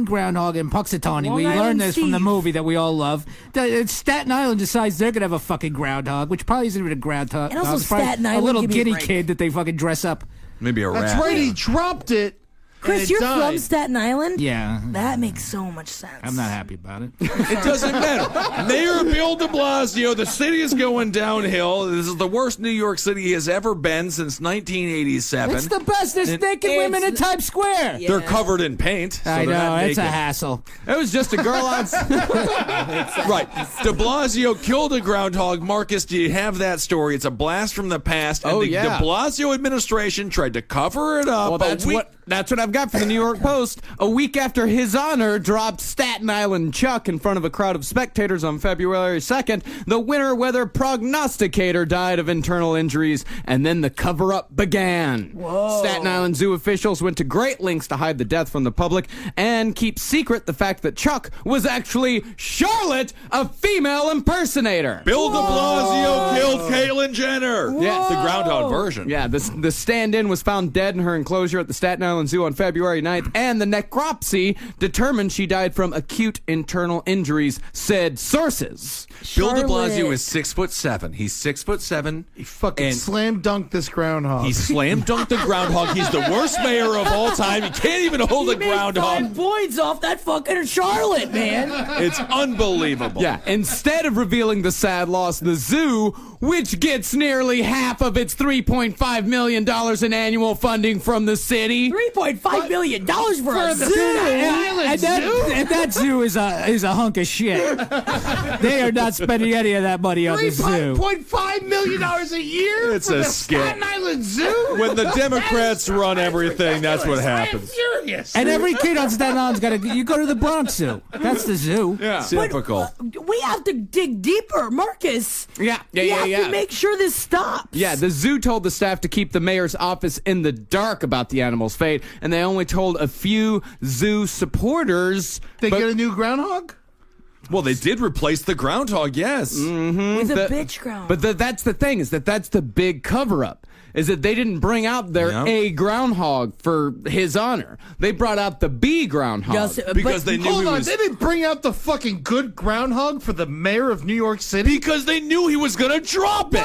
groundhog in Puxatawny. Long We Island learned this from the Steve. movie that we all love. Staten Island decides they're gonna have a fucking groundhog, which probably isn't even a groundhog. And also It's probably Staten a Island, little give me a guinea break. kid that they fucking dress up. Maybe a rat. That's right. He dropped it. Chris, and it you're died. from Staten Island? Yeah, That makes so much sense. I'm not happy about it. It doesn't matter. Mayor Bill de Blasio, the city is going downhill. This is the worst New York City has ever been since 1987. It's the best. There's naked women in Times Square. Yeah. They're covered in paint. So I they're know, not it's a naked. hassle. It was just a girl on. Right. De Blasio killed a groundhog. Marcus, do you have that story? It's a blast from the past. And Oh, the yeah. De Blasio administration tried to cover it up. Well, that's That's what I've got for the New York Post. A week after His Honor dropped Staten Island Chuck in front of a crowd of spectators on February 2nd, the winter weather prognosticator died of internal injuries, and then the cover-up began. Whoa. Staten Island Zoo officials went to great lengths to hide the death from the public and keep secret the fact that Chuck was actually Charlotte, a female impersonator. Bill de Blasio killed Caitlyn Jenner. Yeah, the groundhog version. Yeah, the stand-in was found dead in her enclosure at the Staten Island Zoo on February 9th, and the necropsy determined she died from acute internal injuries, said sources. Bill de Blasio is 6'7". He's 6'7". He fucking slam dunked this groundhog. He slam dunked the groundhog. He's the worst mayor of all time. He can't even hold a groundhog. 5 points off that fucking Charlotte, man. It's unbelievable. Yeah, instead of revealing the sad loss, the zoo, which gets nearly half of its $3.5 million in annual funding from the city. $3.5 million for a zoo. And that zoo is a hunk of shit. They are not spending any of that money on the zoo. $3.5 million a year It's for a the skit. Staten Island Zoo? When the Democrats run everything, that's what happens. I'm serious. And every kid on Staten Island's got to. You go to the Bronx Zoo. That's the zoo. Yeah. Typical. We have to dig deeper, Marcus. Yeah. We have to make sure this stops. Yeah, the zoo told the staff to keep the mayor's office in the dark about the animal's fate, and they only told a few zoo supporters. They get a new groundhog? Well, they did replace the groundhog, yes. With a bitch ground. But that's the thing, is that's the big cover-up. Is that they didn't bring out their A groundhog for His Honor. They brought out the B groundhog. Because they knew Hold he on, was... they didn't bring out the fucking good groundhog for the mayor of New York City? Because they knew he was going to drop it.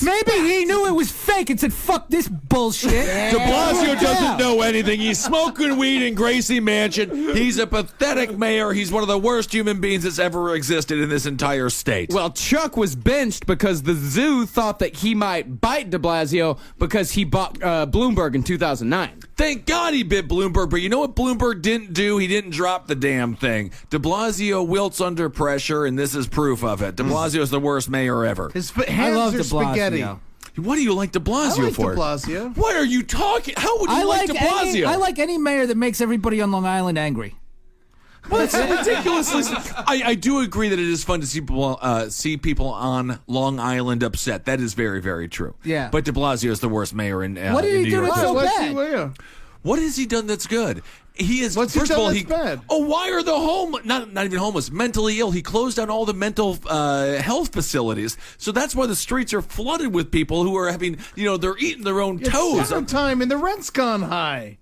Maybe he knew it was fake and said, "Fuck this bullshit." De Blasio doesn't know anything. He's smoking weed in Gracie Mansion. He's a pathetic mayor. He's one of the worst human beings that's ever existed in this entire state. Well, Chuck was benched because the zoo thought that he might bite de Blasio because he bought Bloomberg in 2009. Thank God he bit Bloomberg, but you know what Bloomberg didn't do? He didn't drop the damn thing. De Blasio wilts under pressure, and this is proof of it. De Blasio is the worst mayor ever. His hands love are de Blasio. spaghetti. What do you like de Blasio I like for? de Blasio. What are you talking? How would you like de Blasio? I like any mayor that makes everybody on Long Island angry. Well, it's ridiculous. I do agree that it is fun to see people on Long Island upset. That is very, very true. Yeah. But de Blasio is the worst mayor in What did in he New do York. that's so What's bad? What has he done that's good? He is. What's he first of done all, that's bad? Oh, why are the not even homeless, mentally ill? He closed down all the mental health facilities, so that's why the streets are flooded with people who are having, they're eating their own toes. It's summertime and the rent's gone high.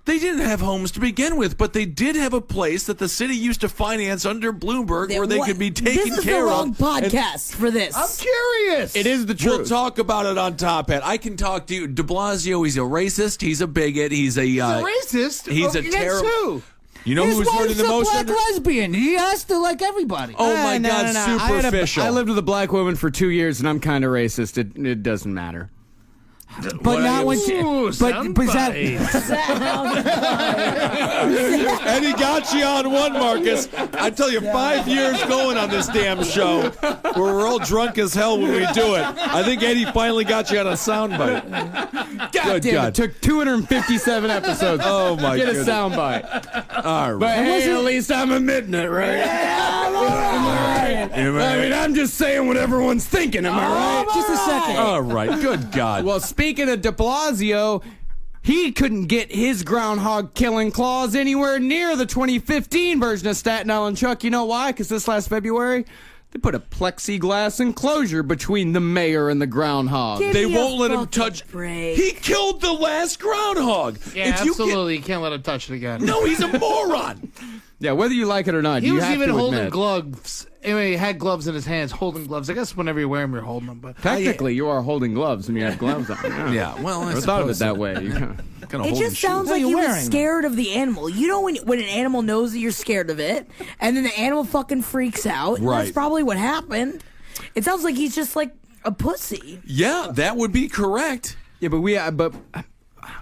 They didn't have homes to begin with, but they did have a place that the city used to finance under Bloomberg where they could be taken care of. This is the wrong podcast for this. I'm curious. It is the truth. We'll talk about it on Top Hat. I can talk to you. De Blasio, he's a racist. He's a bigot. He's a racist? He's a Against terrible. who? You know His who's hurting wife's the a most? black lesbian. He has to like everybody. Oh my No, God, no, no. superficial. I lived with a black woman for 2 years, and I'm kind of racist. It doesn't matter. But not when she. Ooh, But is that? And he got you on one, Marcus. I tell you, 5 years going on this damn show where we're all drunk as hell when we do it. I think Eddie finally got you on a soundbite. God damn, it took 257 episodes. Oh, my Get goodness. a soundbite. All But right. hey, at least I'm admitting it, right? I mean, I'm just saying what everyone's thinking, am I right? Just a second. All right. Good God. Well, speaking of de Blasio, he couldn't get his groundhog killing clause anywhere near the 2015 version of Staten Island Chuck. You know why? Because this last February, they put a plexiglass enclosure between the mayor and the groundhog. They won't let him touch. Break. He killed the last groundhog. Yeah, If you absolutely. You can't let him touch it again. No, he's a moron. Yeah, whether you like it or not, He you was have even to holding admit. gloves. Anyway, he had gloves in his hands, holding gloves. I guess whenever you wear them, you're holding them. But Technically, you are holding gloves when you have gloves on. Yeah, well, I never thought of it suppose that way. You Kind of It just sounds like you he was wearing? scared of the animal. You know when an animal knows that you're scared of it, and then the animal fucking freaks out. And Right. That's probably what happened. It sounds like he's just like a pussy. Yeah, that would be correct. Yeah, but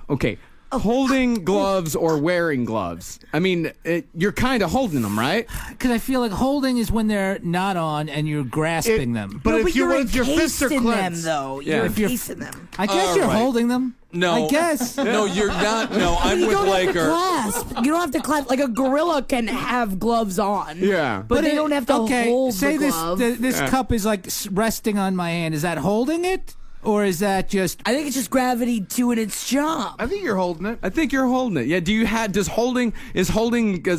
okay. holding gloves or wearing gloves? I mean, you're kind of holding them, right? Because I feel like holding is when they're not on and you're grasping them. But No, if your fists are encased in them, clenched, though. Yeah. You're If encased in them. I guess you're right. holding them. No. I guess. No, you're not. No, I'm You with don't have to Laker. clasp. You don't have to clasp. Like a gorilla can have gloves on. Yeah. But they don't have to hold say the glove. this cup is like resting on my hand. Is that holding it? Or is that just... I think it's just gravity doing its job. I think you're holding it. I think you're holding it. Yeah. Is holding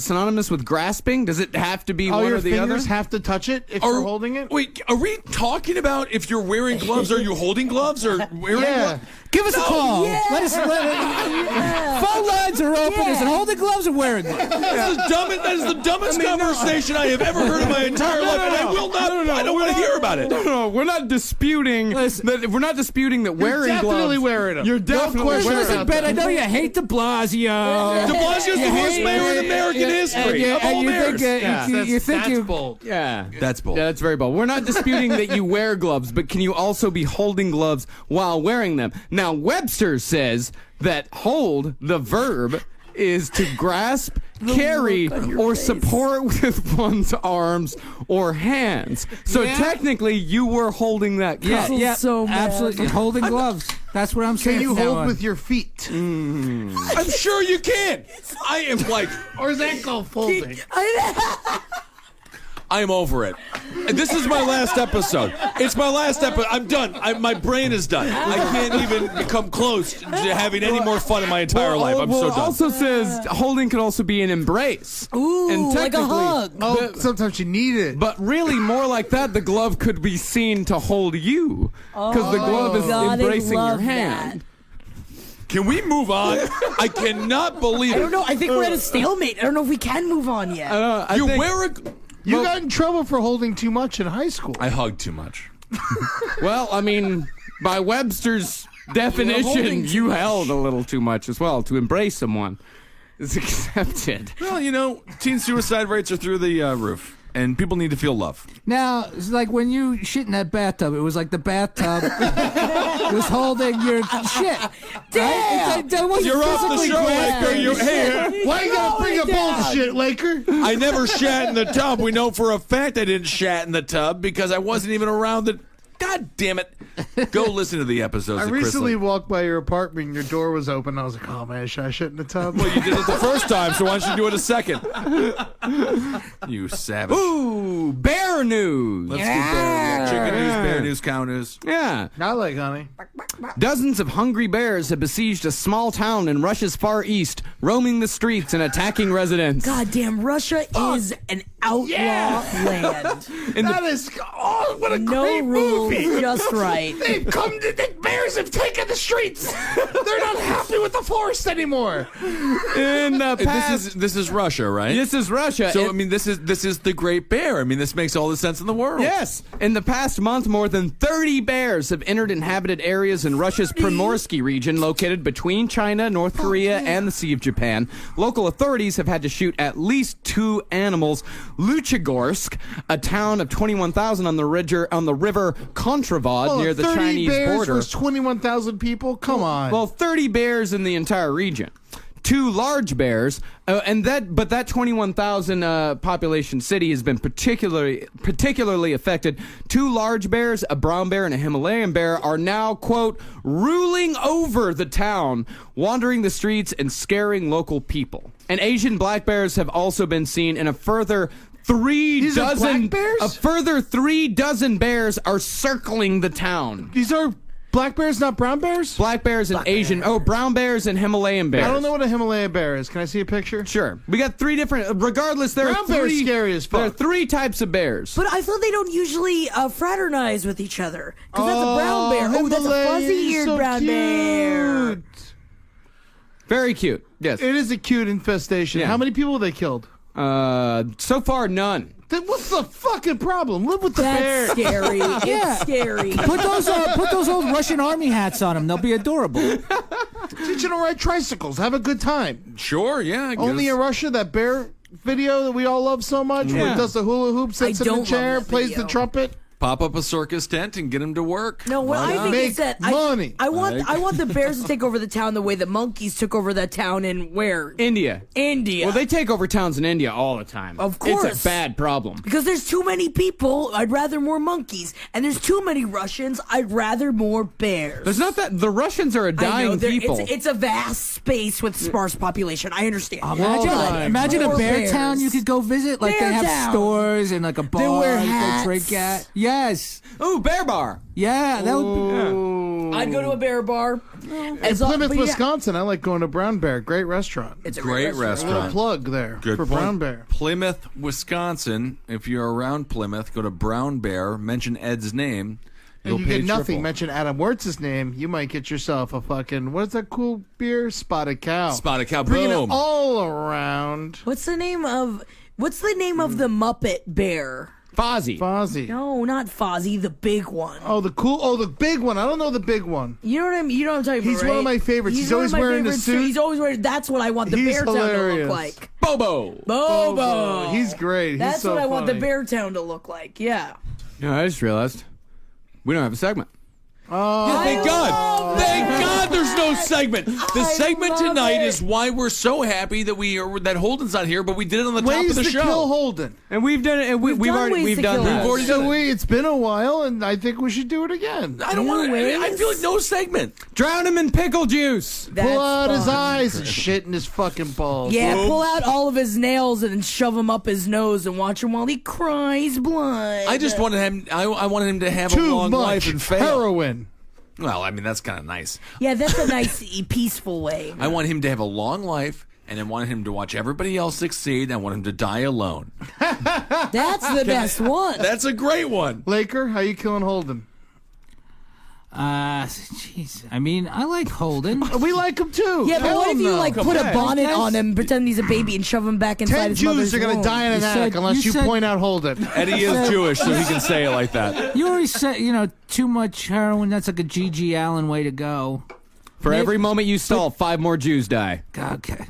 synonymous with grasping? Does it have to be All one your or the other? fingers have to touch it if you're holding it? Wait, are we talking about if you're wearing gloves? Are you holding gloves or wearing Yeah. gloves? Give us a call. Yeah. Let us... Phone lines are open. Yeah. Is it holding gloves or wearing them? That is the dumbest conversation I have ever heard in my entire life, and I will not. I don't want to hear about it. No, we're not disputing that. We're not disputing that wearing definitely gloves. wearing them. You're No definitely question wearing Listen, them. Ben, I know you hate de Blasio. De Blasio's the worst mayor in American history of all mayors. You think That's bold. Yeah. That's bold. Yeah, that's very bold. We're not disputing that you wear gloves, but can you also be holding gloves while wearing them? Now, Webster says that hold, the verb, is to grasp, carry, or support with one's arms or hands. So technically, you were holding that cup. Yeah, so mad. absolutely. Holding gloves. That's what I'm saying. Can you from now hold on. with your feet? I'm sure you can. I am like, Or is that called folding? I'm over it. This is my last episode. It's my last episode. I'm done. My brain is done. I can't even come close to having any more fun in my entire life. I'm so It done. also says holding can also be an embrace. Ooh, And like a technically- hug. Oh, sometimes you need it. But really, more like that, the glove could be seen to hold you. Because the glove is God, I embracing your love hand. Can we move on? I cannot believe I it. don't know. I think we're at a stalemate. I don't know if we can move on yet. You wear a... You got in trouble for holding too much in high school. I hugged too much. Well, I mean, by Webster's definition, you held a little too much as well. To embrace someone is accepted. Well, you know, teen suicide rates are through the roof, and people need to feel love. Now, it's like when you shit in that bathtub, it was like the bathtub was holding your shit. Damn! You're off the show, Laker. Hey, Why you gotta bring up bullshit, Laker? I never shat in the tub. We know for a fact I didn't shat in the tub because I wasn't even around the... God damn it. Go listen to the episodes I of Chris recently Lake. walked by your apartment and your door was open. I was like, oh man, should I shit in the tub? Well, you did it the first time, so why don't you do it a second? You savage. Ooh, bear news. Let's do bear. Chicken news, bear news, cow news. Yeah. I like honey. Dozens of hungry bears have besieged a small town in Russia's far east, roaming the streets and attacking residents. Goddamn, Russia is an outlaw land. That is, oh, what a No great rules, movie. just right. They've come to, the bears have taken the streets. They're not happy with the forest anymore. In the past, This is Russia, right? this is Russia. So I mean, this is the Great Bear. I mean, this makes all the sense in the world. Yes. In the past month, more than 30 bears have entered inhabited areas in Russia's Primorsky region, located between China, North Korea, and the Sea of Japan. Local authorities have had to shoot at least 2 animals. Luchagorsk, a town of 21,000 on the river Kontravod near the 30 Chinese bears border. was 21,000 people? Come on. Well, 30 bears in the entire region. 2 large bears, but that 21,000 population city has been particularly affected. 2 large bears, a brown bear and a Himalayan bear, are now, quote, ruling over the town, wandering the streets and scaring local people. And Asian black bears have also been seen in a further 3 These are dozen. black bears? A further 3 dozen bears are circling the town. These are black bears, not brown bears? Black bears and Asian. Oh, brown bears and Himalayan bears. I don't know what a Himalayan bear is. Can I see a picture? Sure. We got 3 different. Regardless, there Brown are bear's 3. scary as fuck. There are 3 types of bears. But I thought they don't usually fraternize with each other. Because that's a brown bear. Oh, that's a Himalayan, fuzzy-eared so brown bear. cute. Very cute. Yes. It is a cute infestation. Yeah. How many people have they killed? So far, none. Then what's the fucking problem? Live with the That's bears. scary. It's scary. Put those old Russian army hats on them. They'll be adorable. Teach them to ride tricycles. Have a good time. Sure, yeah. I guess. Only in Russia, that bear video that we all love so much, where Yeah. he does the hula hoop, sits I in the don't chair, love that plays video. the trumpet. Pop up a circus tent and get them to work. No, what I think is that money. I want the bears to take over the town the way the monkeys took over that town in where? India. India. Well, they take over towns in India all the time. Of course. It's a bad problem. Because there's too many people, I'd rather more monkeys. And there's too many Russians, I'd rather more bears. There's not that. The Russians are a dying people. It's a vast space with sparse population. I understand. Imagine a More bear bears. town you could go visit. Like Bear they have town. stores and like a bar They wear you hats. go drink at. Yes. Ooh, bear bar. Yeah, that would be. I'd go to a bear bar. In Plymouth, Wisconsin, I like going to Brown Bear. Great restaurant. It's a Great A little restaurant. plug there Good for point. Brown Bear. Plymouth, Wisconsin. If you're around Plymouth, go to Brown Bear, mention Ed's name. And You'll you pay get nothing. triple. Mention Adam Wertz's name. You might get yourself a fucking, what's that cool beer? Spotted Cow. Spotted Cow, Bringing boom. it all around. What's the name of the Muppet bear? Fozzie. Fozzie. No, not Fozzie, the big one. The big one. I don't know the big one. You know what I mean? You know what I'm talking about, He's right? one of my favorites. He's one always of my wearing the favorites, too. suit. He's always wearing. That's what I want the He's Bear Town to hilarious. look like. Bobo. Bobo. He's great. That's He's so what I want the funny. Bear Town to look like. Yeah. Yeah, I just realized we don't have a segment. Thank God. Thank God there's no segment. The I segment love tonight it. is why we're so happy that Holden's not here, but we did it on the top Ways of the to show. kill Holden. And we've done it. And we've done already ways we've to done kill that. him. already done it. It's been a while, and I think we should do it again. I don't want to. I feel like no segment. Drown him in pickle juice. That's Pull out his fun. eyes and shit in his fucking balls. Yeah, pull out all of his nails and shove them up his nose and watch him while he cries blood. I just wanted him. I wanted him to have a Too long much life and fail. heroin. Well, I mean that's kind of nice. Yeah, that's a nice, peaceful way. I want him to have a long life, and I want him to watch everybody else succeed. I want him to die alone. That's the best one. That's a great one. Laker, how you killing Holden? Jeez. I mean, I like Holden. We like him too. Yeah, but Hell what if you no. put a bonnet Yes. on him, pretend he's a baby, and shove him back inside 10 his mother's Jews are going womb? to die in an You attic said- unless you you said- point out Holden. Eddie is Jewish, so he can say it like that. You always said, too much heroin. That's like a G.G. Allen way to go. For every moment you stall, 5 more Jews die. Okay.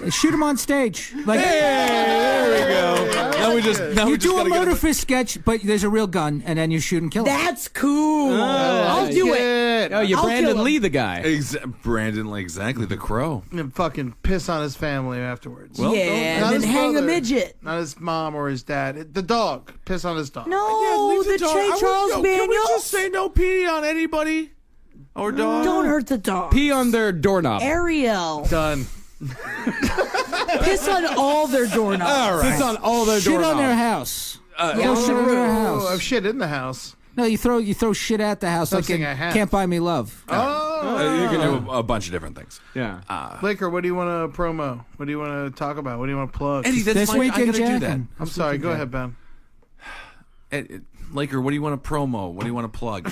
Shoot him on stage. Like There we go. Now we just you do a gotta get murder him- fist sketch, but there's a real gun, and then you shoot and kill him. That's cool. I'll do it. Oh, you I'll kill Brandon him. Lee the guy. Brandon, exactly the crow. And fucking piss on his family afterwards. Well, Yeah, Not and then his hang a mother, midget. Not his mom or his dad. The dog. Piss on his dog. No, the Charles Can we Spaniel. just say no pee on anybody or dog? Don't hurt the dog. Pee on their doorknob. Ariel. Done. Piss on all their doorknobs. All right. Piss on all their Shit doorknobs. on their house. Yeah, Throw shit on their Oh, I've house. shit in the house. No, you throw shit at the house like Something in I have. Can't Buy Me Love. You can do a bunch of different things. Yeah. Laker, what do you want to promo? What do you want to talk about? What do you want to plug? Eddie, that's This fine. week I in gotta do that. Jackin'. I'm sorry. Go ahead, Ben. Laker, what do you want to promo? What do you want to plug?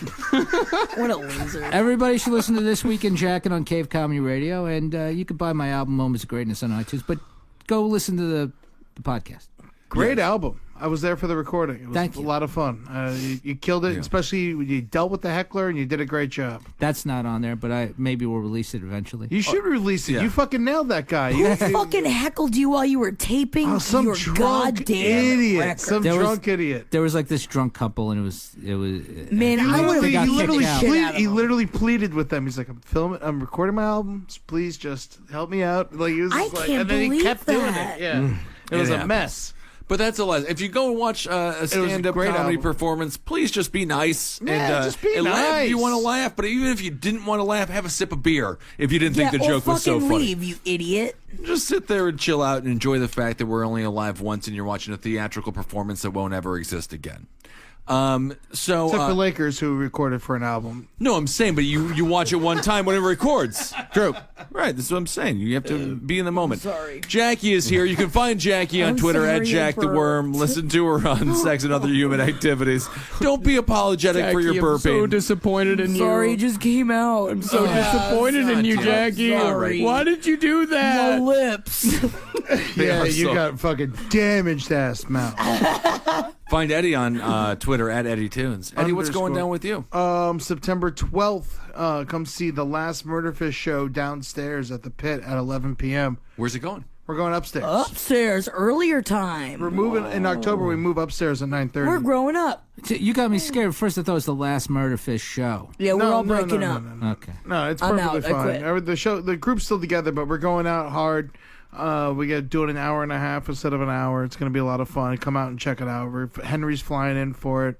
What a loser. Everybody should listen to This Week in Jackin' on Cave Comedy Radio, and you can buy my album Moments of Greatness on iTunes, but go listen to the podcast. Great album. I was there for the recording. It was Thank a you. lot of fun. You killed it, especially when you dealt with the heckler, and you did a great job. That's not on there, but maybe we'll release it eventually. You should release it. yeah. You fucking nailed that guy. Who fucking heckled you while you were taping some your drunk goddamn idiot. record? Some There was- drunk idiot. There was like this drunk couple, and it was. Man, I would They got have kicked out. He literally pleaded with them. He's like, I'm recording my album. Please just help me out. Like he was I just like, can't and then he believe kept doing that. it. Yeah, it was a happens. mess. But that's a lesson. If you go and watch a stand-up great comedy album. performance, please just be nice. Yeah, and, just be and laugh if you nice. want to laugh. But even if you didn't want to laugh, have a sip of beer if you didn't think the or joke was so fucking funny. leave, you idiot. Just sit there and chill out and enjoy the fact that we're only alive once and you're watching a theatrical performance that won't ever exist again. Except for Lakers, who recorded for an album. No, I'm saying, but you watch it one time when it records. True. Right, that's what I'm saying. You have to be in the moment. Sorry. Jackie is here. You can find Jackie on I'm Twitter at sorry, Jack the Bert. Worm. Listen to her on Sex and Other Human Activities. Don't be apologetic for your Jackie, I'm so burping. disappointed in you. Sorry, it just came out. I'm so disappointed in you, Jackie. Sorry. Why did you do My that? lips. Yeah, are you so- got fucking damaged ass mouth. Find Eddie on Twitter at Eddie Tunes. Eddie, what's going down with you? September 12th, come see the Last Murderfish show downstairs at the Pit at 11 p.m. Where's it going? We're going upstairs. Upstairs, earlier time. We're moving in October. We move upstairs at 9:30. We're growing up. You got me scared. First, I thought it was the last Murder Fish show. Yeah, we're all breaking up. Okay. No, it's I'm perfectly out. I fine. The group's still together, but we're going out hard. We got to do it an hour and a half instead of an hour. It's going to be a lot of fun. Come out and check it out. Henry's flying in for it,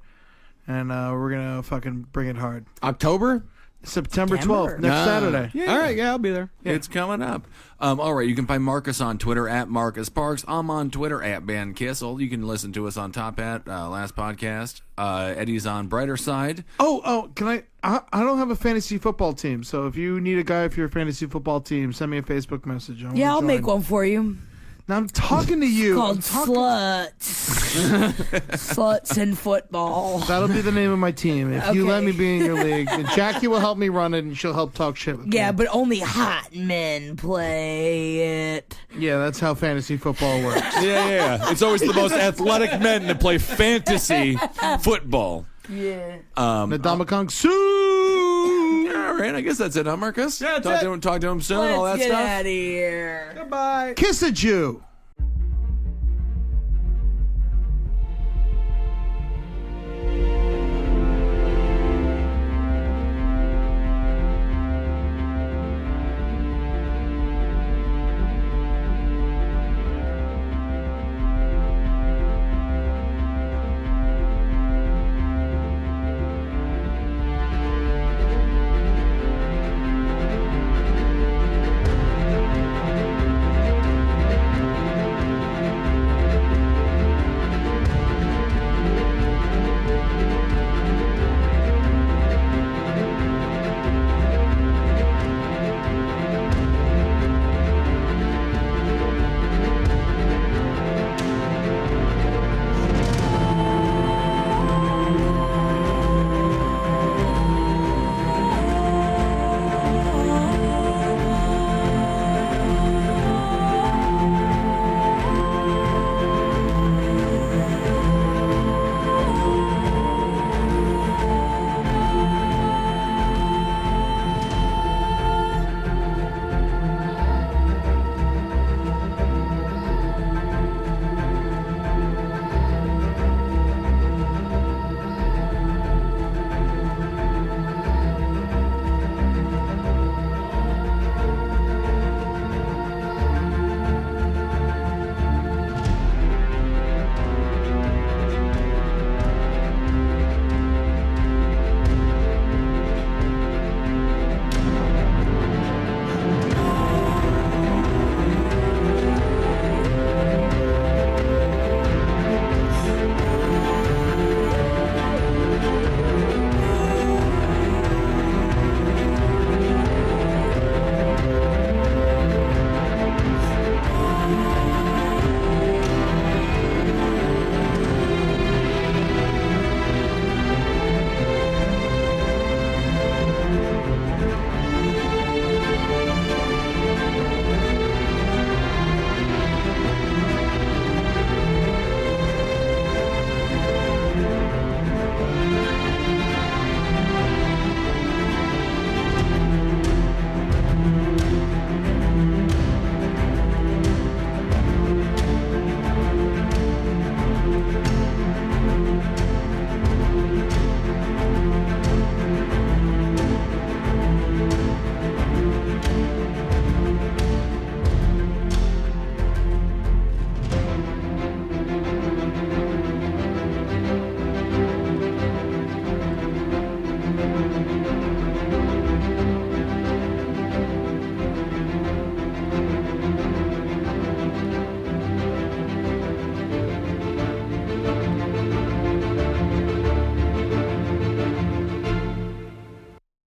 and we're going to fucking bring it hard. October? September 12th, next Saturday. Yeah. All right, yeah, I'll be there. Yeah. It's coming up. All right, you can find Marcus on Twitter at Marcus Parks. I'm on Twitter at Ben Kissel. You can listen to us on Top Hat, last podcast. Eddie's on Brighter Side. Can I don't have a fantasy football team, so if you need a guy for your fantasy football team, send me a Facebook message. I'll make one for you. Now I'm talking to you. Called Sluts. Sluts in football. That'll be the name of my team. If you let me be in your league, and Jackie will help me run it, and she'll help talk shit with me. Yeah, but only hot men play it. Yeah, that's how fantasy football works. Yeah. It's always the most athletic men that play fantasy football. Yeah. Nadamakan Sue. All right, I guess that's it, huh, Marcus? Yeah, Talk to him soon, all that Let's get stuff. out of here. Goodbye. Kiss a Jew.